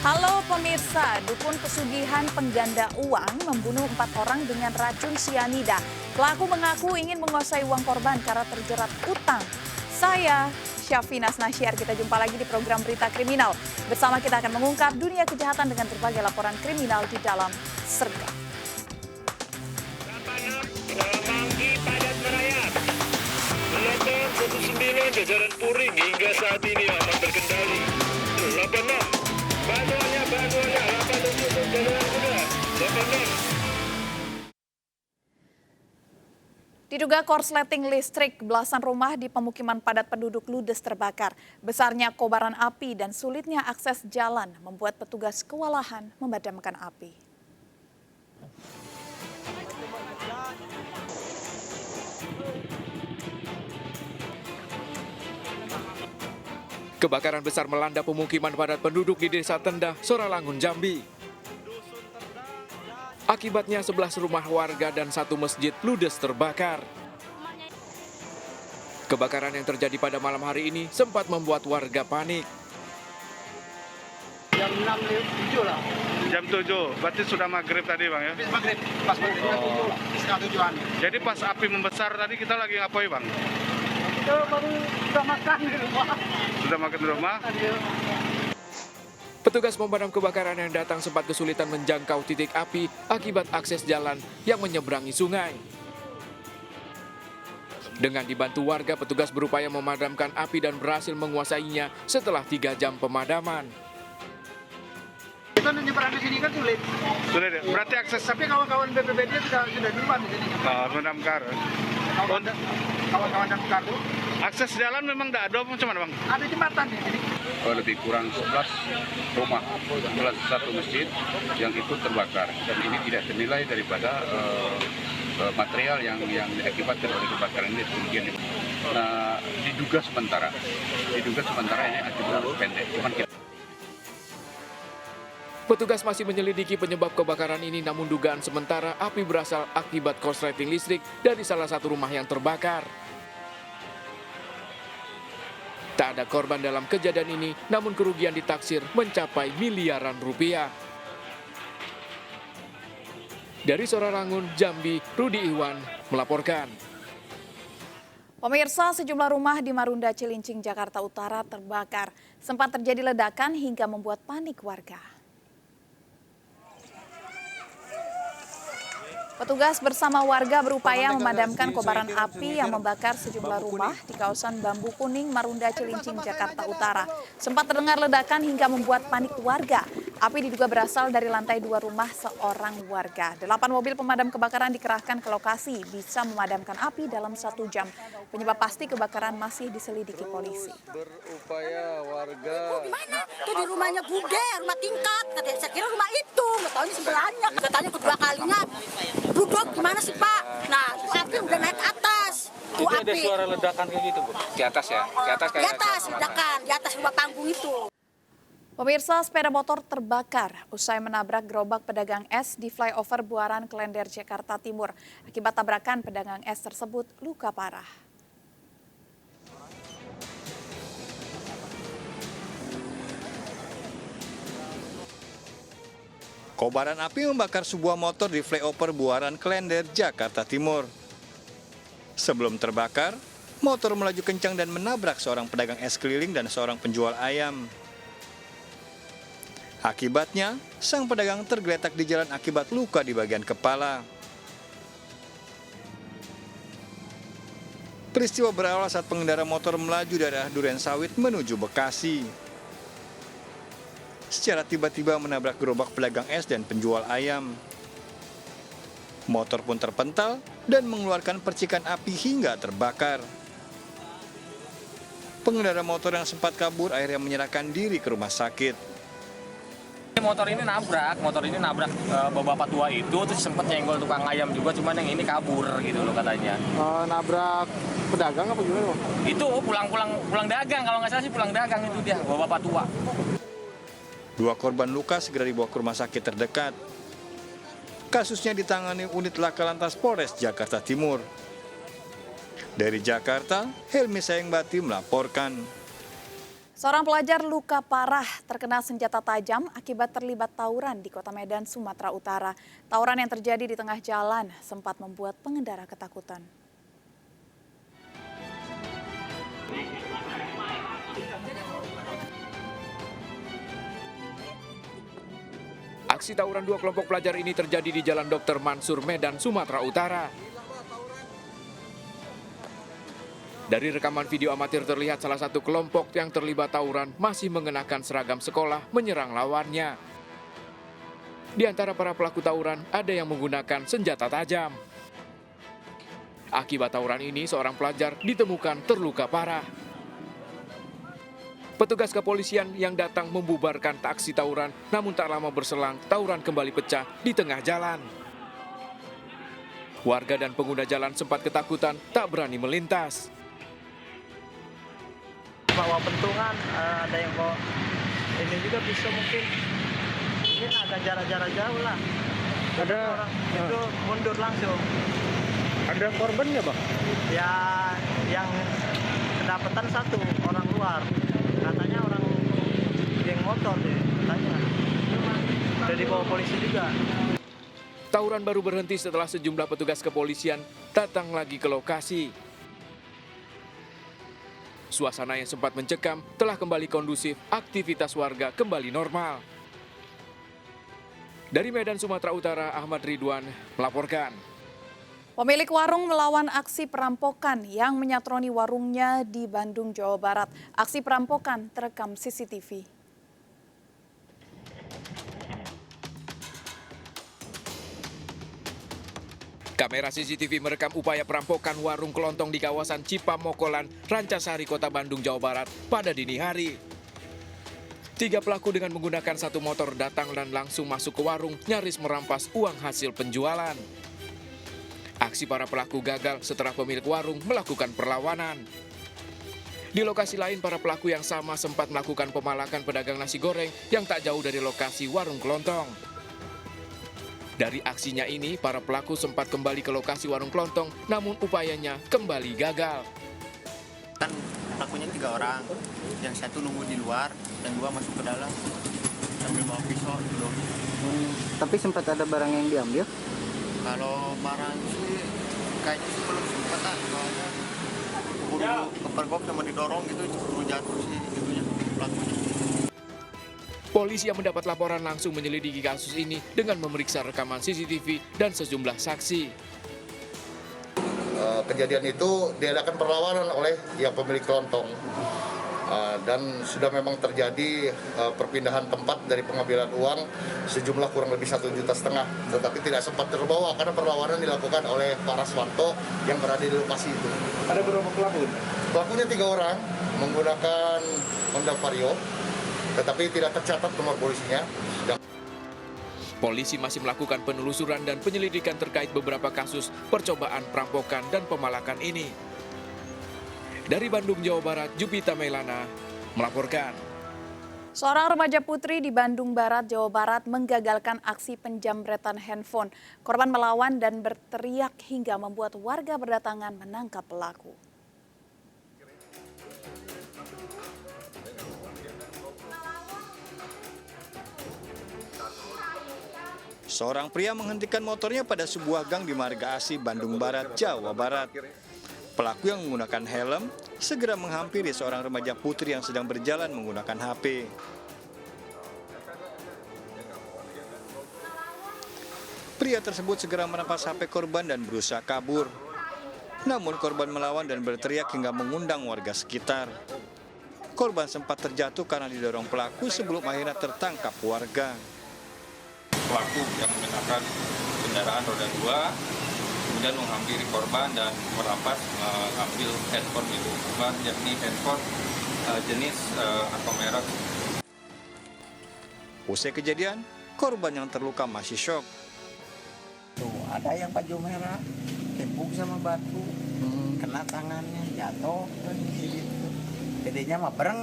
Halo pemirsa, dukun pesugihan pengganda uang membunuh 4 orang dengan racun sianida. Pelaku mengaku ingin menguasai uang korban karena terjerat utang. Saya, Syafina Nasyar, kita jumpa lagi di program Berita Kriminal. Bersama kita akan mengungkap dunia kejahatan dengan berbagai laporan kriminal di dalam Serga. Manggi padat merayap. Melakukan 19 jajaran Puring hingga saat ini aman terkendali. 86 Bantuannya, 87 jajaran kuda. 86 Diduga korsleting listrik, belasan rumah di pemukiman padat penduduk ludes terbakar. Besarnya kobaran api dan sulitnya akses jalan membuat petugas kewalahan memadamkan api. Kebakaran besar melanda pemukiman padat penduduk di Desa Tendah, Soralangun, Jambi. Akibatnya 11 rumah warga dan 1 masjid ludes terbakar. Kebakaran yang terjadi pada malam hari ini sempat membuat warga panik. Jam 6.07 lah. Jam 7, berarti sudah maghrib tadi Bang ya? Habis maghrib, pas maghrib setengah 7-an. Jadi pas api membesar tadi kita lagi ngapain Bang? Kita baru sudah makan di rumah. Sudah makan di rumah? Petugas pemadam kebakaran yang datang sempat kesulitan menjangkau titik api akibat akses jalan yang menyeberangi sungai. Dengan dibantu warga, petugas berupaya memadamkan api dan berhasil menguasainya setelah 3 jam pemadaman. Kita nyebrang di sini kan sulit. Sudah deh, berarti akses Tapi kawan-kawan BPBD sudah duluan di sini. mendamkar. Kawan-kawan damkar itu Akses jalan memang tidak ada, cuma Bang? ada jembatan di sini. Lebih kurang 11 rumah, 11 masjid yang ikut terbakar, dan ini tidak ternilai daripada material yang diakibatkan oleh kebakaran ini. Kemudian diduga sementara ini akibat pendek. Petugas masih menyelidiki penyebab kebakaran ini, namun dugaan sementara api berasal akibat korsleting listrik dari salah satu rumah yang terbakar. Tak ada korban dalam kejadian ini, namun kerugian ditaksir mencapai miliaran rupiah. Dari Soralangun, Jambi, Rudi Iwan melaporkan. Pemirsa, sejumlah rumah di Marunda, Cilincing, Jakarta Utara terbakar. Sempat terjadi ledakan hingga membuat panik warga. Petugas bersama warga berupaya memadamkan kobaran api yang membakar sejumlah rumah di kawasan Bambu Kuning, Marunda, Cilincing, Jakarta Utara. Sempat terdengar ledakan hingga membuat panik warga. Api diduga berasal dari lantai 2 rumah seorang warga. 8 mobil pemadam kebakaran dikerahkan ke lokasi, bisa memadamkan api dalam 1 jam. Penyebab pasti kebakaran masih diselidiki polisi. Berupaya warga. Gimana? Itu di rumahnya Bude, rumah tingkat. Katanya saya kira rumah itu, nggak tahu sebelahnya. Katanya kedua kalinya. Duduk gimana sih Pak? Nah, api udah naik ke atas. Itu api. Ada suara ledakan kayak gitu Bu? Di atas ya? Di atas kayak Di atas ledakan, di atas rumah panggung itu. Pemirsa, sepeda motor terbakar usai menabrak gerobak pedagang es di flyover Buaran Klender, Jakarta Timur. Akibat tabrakan, pedagang es tersebut luka parah. Kobaran api membakar sebuah motor di flyover Buaran Klender, Jakarta Timur. Sebelum terbakar, motor melaju kencang dan menabrak seorang pedagang es keliling dan seorang penjual ayam. Akibatnya, sang pedagang tergeletak di jalan akibat luka di bagian kepala. Peristiwa berawal saat pengendara motor melaju dari arah Durensawit menuju Bekasi. Secara tiba-tiba menabrak gerobak pedagang es dan penjual ayam. Motor pun terpental dan mengeluarkan percikan api hingga terbakar. Pengendara motor yang sempat kabur akhirnya menyerahkan diri ke rumah sakit. Motor ini nabrak bapak tua itu, terus sempat nyenggol tukang ayam juga, cuman yang ini kabur gitu loh katanya. Nabrak pedagang apa gimana? Itu pulang dagang, kalau nggak salah sih pulang dagang itu dia, bapak tua. 2 korban luka segera dibawa ke rumah sakit terdekat. Kasusnya ditangani unit Laka Lantas Polres Jakarta Timur. Dari Jakarta, Helmi Sayengbati melaporkan. Seorang pelajar luka parah terkena senjata tajam akibat terlibat tawuran di Kota Medan, Sumatera Utara. Tawuran yang terjadi di tengah jalan sempat membuat pengendara ketakutan. Aksi tawuran dua kelompok pelajar ini terjadi di Jalan Dr. Mansur, Medan, Sumatera Utara. Dari rekaman video amatir terlihat salah satu kelompok yang terlibat tawuran masih mengenakan seragam sekolah menyerang lawannya. Di antara para pelaku tawuran ada yang menggunakan senjata tajam. Akibat tawuran ini seorang pelajar ditemukan terluka parah. Petugas kepolisian yang datang membubarkan aksi tawuran, namun tak lama berselang tawuran kembali pecah di tengah jalan. Warga dan pengguna jalan sempat ketakutan tak berani melintas. Bawa pentungan, ada yang bawa ini juga bisa mungkin agak jarak-jarak jauh lah. Ada orang itu mundur langsung. Ada korban nggak, Bang? Ya, yang kedapatan satu orang luar, katanya orang geng motor deh, katanya. Udah dibawa polisi juga. Tawuran baru berhenti setelah sejumlah petugas kepolisian datang lagi ke lokasi. Suasana yang sempat mencekam telah kembali kondusif, aktivitas warga kembali normal. Dari Medan, Sumatera Utara, Ahmad Ridwan melaporkan. Pemilik warung melawan aksi perampokan yang menyatroni warungnya di Bandung, Jawa Barat. Aksi perampokan terekam CCTV. Kamera CCTV merekam upaya perampokan warung kelontong di kawasan Cipamokolan, Rancasari, Kota Bandung, Jawa Barat pada dini hari. 3 pelaku dengan menggunakan satu motor datang dan langsung masuk ke warung nyaris merampas uang hasil penjualan. Aksi para pelaku gagal setelah pemilik warung melakukan perlawanan. Di lokasi lain, para pelaku yang sama sempat melakukan pemalakan pedagang nasi goreng yang tak jauh dari lokasi warung kelontong. Dari aksinya ini, para pelaku sempat kembali ke lokasi warung kelontong, namun upayanya kembali gagal. Kan pelakunya 3 orang, yang satu nunggu di luar, dan 2 masuk ke dalam sambil bawa pisau gitu. Tapi sempat ada barang yang diambil? Kalau barang sih kayaknya sih belum sempat, soalnya buru kepergok sama didorong gitu, buru jatuh sih gitunya pelakunya. Polisi yang mendapat laporan langsung menyelidiki kasus ini dengan memeriksa rekaman CCTV dan sejumlah saksi. Kejadian itu diadakan perlawanan oleh yang pemilik kelontong dan sudah memang terjadi perpindahan tempat dari pengambilan uang sejumlah kurang lebih 1,5 juta, tetapi tidak sempat terbawa karena perlawanan dilakukan oleh Pak Raswanto yang berada di lokasi itu. Ada berapa pelaku? Pelakunya 3 orang menggunakan Honda Vario, tetapi tidak tercatat nomor polisinya. Polisi masih melakukan penelusuran dan penyelidikan terkait beberapa kasus percobaan perampokan dan pemalakan ini. Dari Bandung, Jawa Barat, Jupita Melana melaporkan. Seorang remaja putri di Bandung Barat, Jawa Barat menggagalkan aksi penjamretan handphone. Korban melawan dan berteriak hingga membuat warga berdatangan menangkap pelaku. Seorang pria menghentikan motornya pada sebuah gang di Marga Asih, Bandung Barat, Jawa Barat. Pelaku yang menggunakan helm segera menghampiri seorang remaja putri yang sedang berjalan menggunakan HP. Pria tersebut segera merampas HP korban dan berusaha kabur. Namun korban melawan dan berteriak hingga mengundang warga sekitar. Korban sempat terjatuh karena didorong pelaku sebelum akhirnya tertangkap warga. Pelaku yang menggunakan kendaraan roda 2 kemudian menghampiri korban dan merampas mengambil handphone milik korban, yakni handphone jenis atau merek. Usai kejadian, korban yang terluka masih syok. Tuh, ada yang baju merah, tembuk sama batu, kena tangannya, jatuh, gitu. Jadinya mah bereng.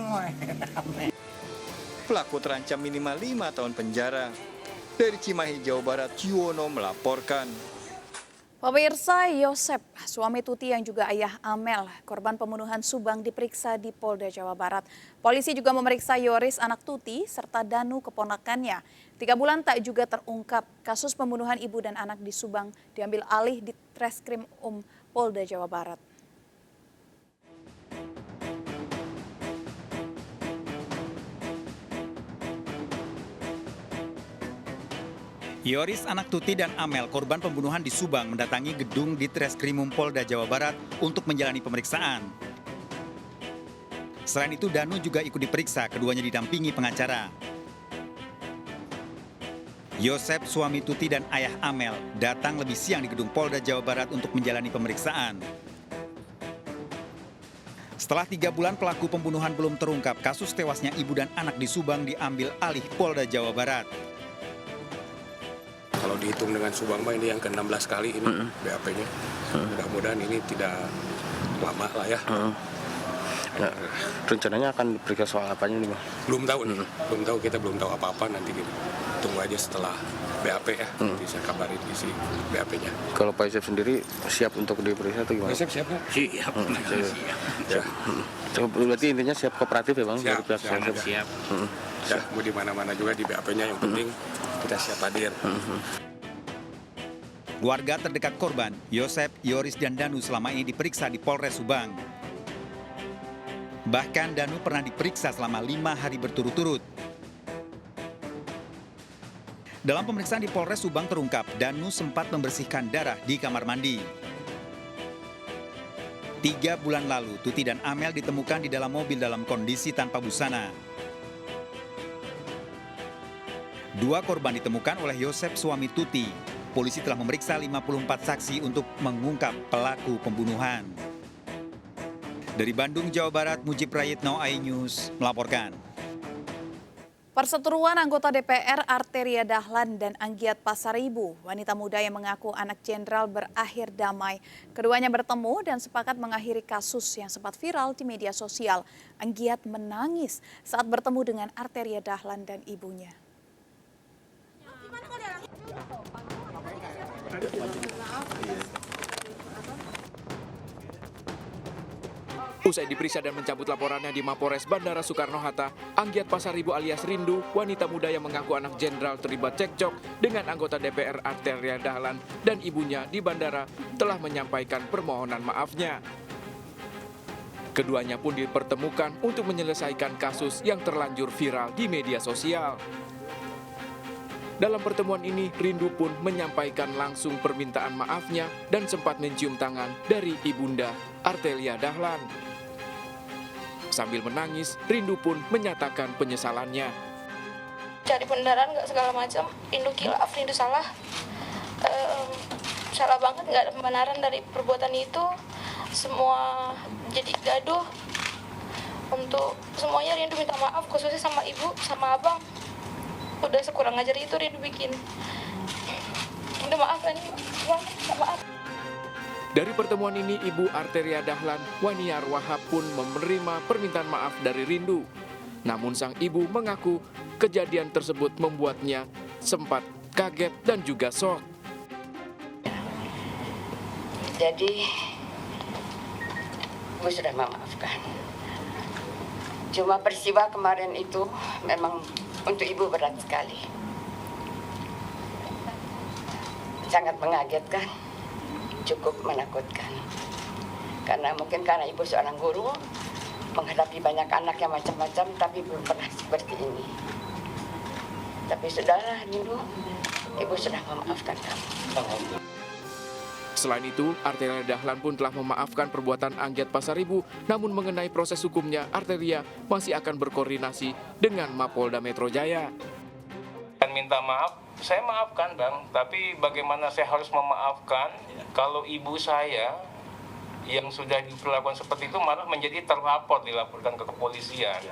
Pelaku terancam minimal 5 tahun penjara. Dari Cimahi, Jawa Barat, Yuwono melaporkan. Pemirsa, Yosep, suami Tuti yang juga ayah Amel, korban pembunuhan Subang diperiksa di Polda Jawa Barat. Polisi juga memeriksa Yoris anak Tuti serta Danu keponakannya. 3 bulan tak juga terungkap kasus pembunuhan ibu dan anak di Subang diambil alih di Treskrim Polda Jawa Barat. Yoris anak Tuti dan Amel, korban pembunuhan di Subang, mendatangi gedung di Treskrimum Polda Jawa Barat untuk menjalani pemeriksaan. Selain itu, Danu juga ikut diperiksa, keduanya didampingi pengacara. Yosep, suami Tuti dan ayah Amel, datang lebih siang di gedung Polda Jawa Barat untuk menjalani pemeriksaan. Setelah 3 bulan pelaku pembunuhan belum terungkap, kasus tewasnya ibu dan anak di Subang diambil alih Polda Jawa Barat. Kalau dihitung dengan Subang ini yang ke-16 kali ini BAP-nya. Mudah-mudahan ini tidak lama lah ya. Nah, rencananya akan diperiksa soal apanya nih, Bang? Belum tahu nih. Belum tahu, kita belum tahu apa-apa nanti gitu. Tunggu aja setelah BAP ya. Bisa kabarin isi BAP-nya. Kalau Pak Yosep sendiri siap untuk diperiksa atau gimana? Yosep siap nggak? Siap. Berarti intinya siap kooperatif ya, Bang? Siap. Ya, mau di mana-mana juga di BAP-nya, yang penting kita siap hadir. Keluarga terdekat korban, Yosep, Yoris, dan Danu selama ini diperiksa di Polres Subang. Bahkan Danu pernah diperiksa selama 5 hari berturut-turut. Dalam pemeriksaan di Polres Subang terungkap, Danu sempat membersihkan darah di kamar mandi. 3 bulan lalu, Tuti dan Amel ditemukan di dalam mobil dalam kondisi tanpa busana. 2 korban ditemukan oleh Yosep, suami Tuti. Polisi telah memeriksa 54 saksi untuk mengungkap pelaku pembunuhan. Dari Bandung, Jawa Barat, Mujib Prayitno, iNews melaporkan. Perseteruan anggota DPR Arteria Dahlan dan Anggiat Pasaribu, wanita muda yang mengaku anak jenderal, berakhir damai. Keduanya bertemu dan sepakat mengakhiri kasus yang sempat viral di media sosial. Anggiat menangis saat bertemu dengan Arteria Dahlan dan ibunya. Usai diperiksa dan mencabut laporannya di Mapores Bandara Soekarno-Hatta, Anggiat Pasaribu alias Rindu, wanita muda yang mengaku anak jenderal terlibat cekcok dengan anggota DPR Arteria Dahlan dan ibunya di bandara, telah menyampaikan permohonan maafnya. Keduanya pun dipertemukan untuk menyelesaikan kasus yang terlanjur viral di media sosial. Dalam pertemuan ini, Rindu pun menyampaikan langsung permintaan maafnya dan sempat mencium tangan dari ibunda Arteria Dahlan. Sambil menangis, Rindu pun menyatakan penyesalannya. Cari pembenaran nggak segala macam, Rindu kilaf, Rindu salah. Salah banget, nggak ada pembenaran dari perbuatan itu. Semua jadi gaduh. Untuk semuanya Rindu minta maaf, khususnya sama ibu, sama abang. Udah sekurang ajar itu Rindu bikin. Udah maaf kan, maaf. Dari pertemuan ini, Ibu Arteria Dahlan, Waniar Wahab pun menerima permintaan maaf dari Rindu. Namun sang ibu mengaku kejadian tersebut membuatnya sempat kaget dan juga shock. Jadi, Ibu sudah memaafkan. Cuma peristiwa kemarin itu memang untuk Ibu berat sekali. Sangat mengagetkan, cukup menakutkan. Karena Ibu seorang guru, menghadapi banyak anak yang macam-macam, tapi belum pernah seperti ini. Tapi sudahlah, Rindu, Ibu sudah memaafkan kamu. Selain itu, Arteria Dahlan pun telah memaafkan perbuatan Anggiat Pasaribu, namun mengenai proses hukumnya, Arteria masih akan berkoordinasi dengan Mapolda Metro Jaya. Dan minta maaf, saya maafkan Bang, tapi bagaimana saya harus memaafkan kalau ibu saya yang sudah diperlakukan seperti itu malah menjadi terlapor, dilaporkan ke kepolisian.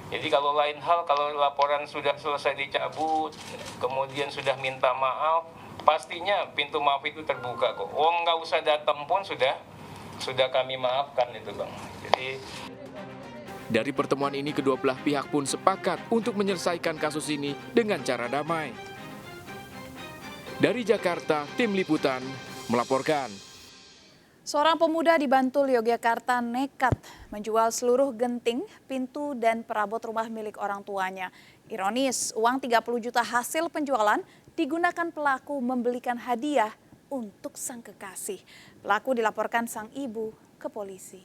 Jadi kalau lain hal, kalau laporan sudah selesai dicabut, kemudian sudah minta maaf, pastinya pintu maaf itu terbuka kok. Nggak usah datang pun sudah kami maafkan itu Bang. Jadi dari pertemuan ini, kedua belah pihak pun sepakat untuk menyelesaikan kasus ini dengan cara damai. Dari Jakarta, Tim Liputan melaporkan. Seorang pemuda di Bantul, Yogyakarta nekat menjual seluruh genting, pintu, dan perabot rumah milik orang tuanya. Ironis, uang 30 juta hasil penjualan digunakan pelaku membelikan hadiah untuk sang kekasih. Pelaku dilaporkan sang ibu ke polisi.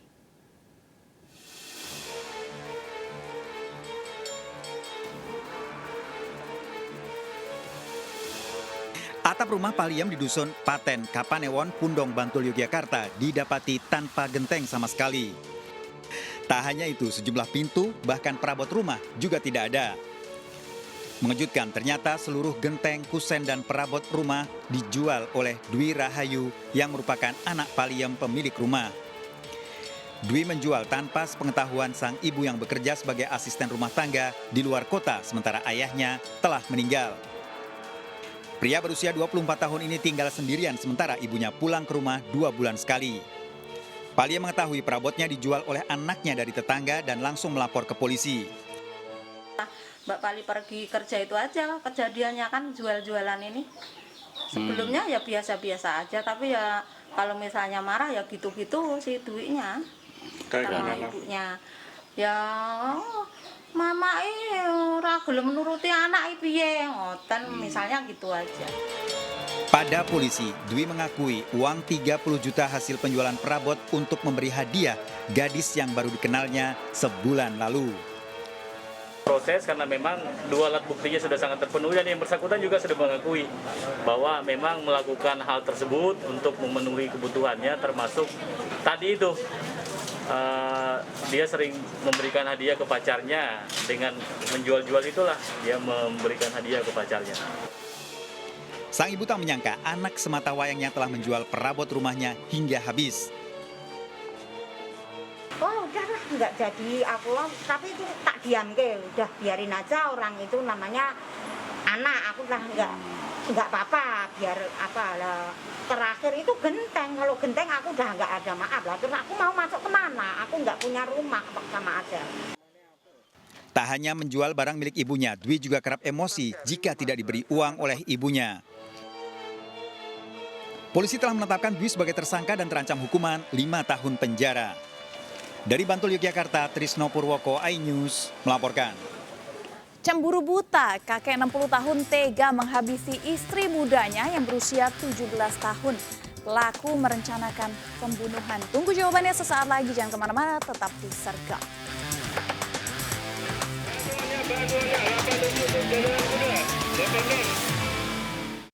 Atap rumah Paliem di Dusun Paten, Kapanewon, Pundong, Bantul, Yogyakarta didapati tanpa genteng sama sekali. Tak hanya itu, sejumlah pintu bahkan perabot rumah juga tidak ada. Mengejutkan, ternyata seluruh genteng, kusen, dan perabot rumah dijual oleh Dwi Rahayu yang merupakan anak Paliem pemilik rumah. Dwi menjual tanpa sepengetahuan sang ibu yang bekerja sebagai asisten rumah tangga di luar kota, sementara ayahnya telah meninggal. Pria berusia 24 tahun ini tinggal sendirian sementara ibunya pulang ke rumah 2 bulan sekali. Paliem mengetahui perabotnya dijual oleh anaknya dari tetangga dan langsung melapor ke polisi. Mbak Pali pergi kerja itu aja, kejadiannya kan jual-jualan ini. Sebelumnya ya biasa-biasa aja, tapi ya kalau misalnya marah ya gitu-gitu si duitnya sama ibunya. Ya mama ora gelem nuruti anak piye ngoten misalnya gitu aja. Pada polisi, Dwi mengakui uang 30 juta hasil penjualan perabot untuk memberi hadiah gadis yang baru dikenalnya sebulan lalu. Proses karena memang 2 alat buktinya sudah sangat terpenuhi dan yang bersangkutan juga sudah mengakui bahwa memang melakukan hal tersebut untuk memenuhi kebutuhannya, termasuk tadi itu dia sering memberikan hadiah ke pacarnya. Dengan menjual-jual itulah dia memberikan hadiah ke pacarnya. Sang ibu tak menyangka anak sematawayangnya telah menjual perabot rumahnya hingga habis. Oh udahlah, nggak jadi aku lah, tapi itu tak diam ke, udah biarin aja orang itu namanya anak, aku lah nggak apa-apa, biar apa lah. Terakhir itu genteng, kalau genteng aku udah nggak ada maaf lah, terus aku mau masuk kemana, aku nggak punya rumah, sama aja. Tak hanya menjual barang milik ibunya, Dwi juga kerap emosi jika tidak diberi uang oleh ibunya. Polisi telah menetapkan Dwi sebagai tersangka dan terancam hukuman 5 tahun penjara. Dari Bantul, Yogyakarta, Trisno Purwoko, iNews melaporkan. Cemburu buta, kakek 60 tahun tega menghabisi istri mudanya yang berusia 17 tahun. Pelaku merencanakan pembunuhan. Tunggu jawabannya sesaat lagi, jangan kemana-mana, tetap di Sergap. Banuanya 8 untuk jalan muda.